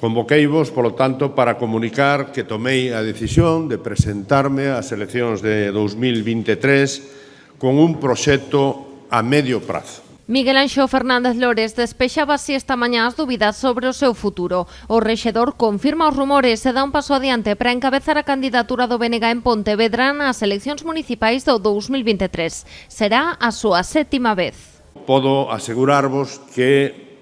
Convoqueivos, polo tanto, para comunicar que tomei a decisión de presentarme ás eleccións de 2023 con un proxecto a medio prazo. Miguel Anxo Fernández Lores despexaba así esta mañá as dúbidas sobre o seu futuro. O rexedor confirma os rumores e dá un paso adiante para encabezar a candidatura do BNG en Pontevedra nas eleccións municipais do 2023. Será a súa 7ª vez. Podo asegurarvos que,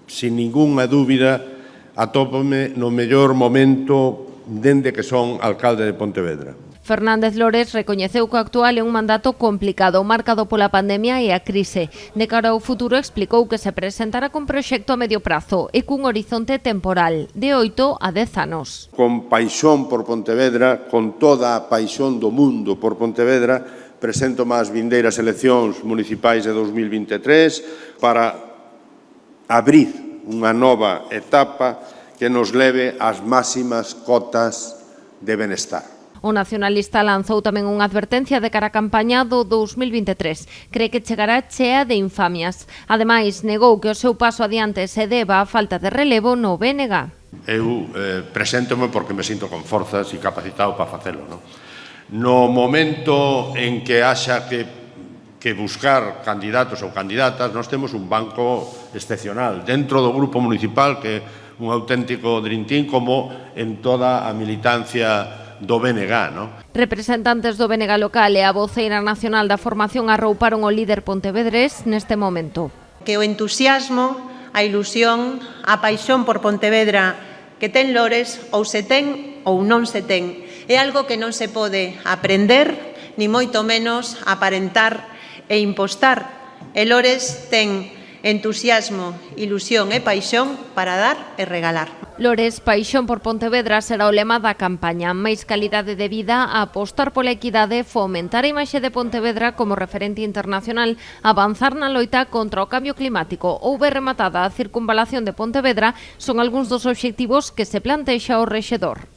sin ningunha dúbida, atópome no mellor momento dende que son alcalde de Pontevedra. Fernández Lores recoñeceu que o actual é un mandato complicado, marcado pola pandemia e a crise. De cara ao futuro, explicou que se presentará con proxecto a medio prazo e cun horizonte temporal de 8 a 10 anos. Con paixón por Pontevedra, con toda a paixón do mundo por Pontevedra, presento as vindeiras eleccións municipais de 2023 para abrir unha nova etapa que nos leve ás máximas cotas de benestar. O nacionalista lanzou tamén unha advertencia de cara á campaña do 2023. Cree que chegará chea de infamias. Ademais, negou que o seu paso adiante se deba á falta de relevo no BNG. Eu preséntome porque me sinto con forzas e capacitado para facelo. No momento en que haxa que buscar candidatos ou candidatas, nós temos un banco excepcional dentro do grupo municipal que é un auténtico dream team, como en toda a militancia do BNG. Representantes do BNG local e a voceira nacional da formación arrouparon o líder pontevedrés neste momento. Que o entusiasmo, a ilusión, a paixón por Pontevedra que ten Lores ou se ten ou non se ten é algo que non se pode aprender, ni moito menos aparentar e impostar. E Lores ten entusiasmo, ilusión e paixón para dar e regalar. Lores, paixón por Pontevedra será o lema da campaña. Máis calidade de vida, a apostar pola equidade, fomentar a imaxe de Pontevedra como referente internacional, avanzar na loita contra o cambio climático ou ver rematada a circunvalación de Pontevedra son algúns dos obxectivos que se plantexa o rexedor.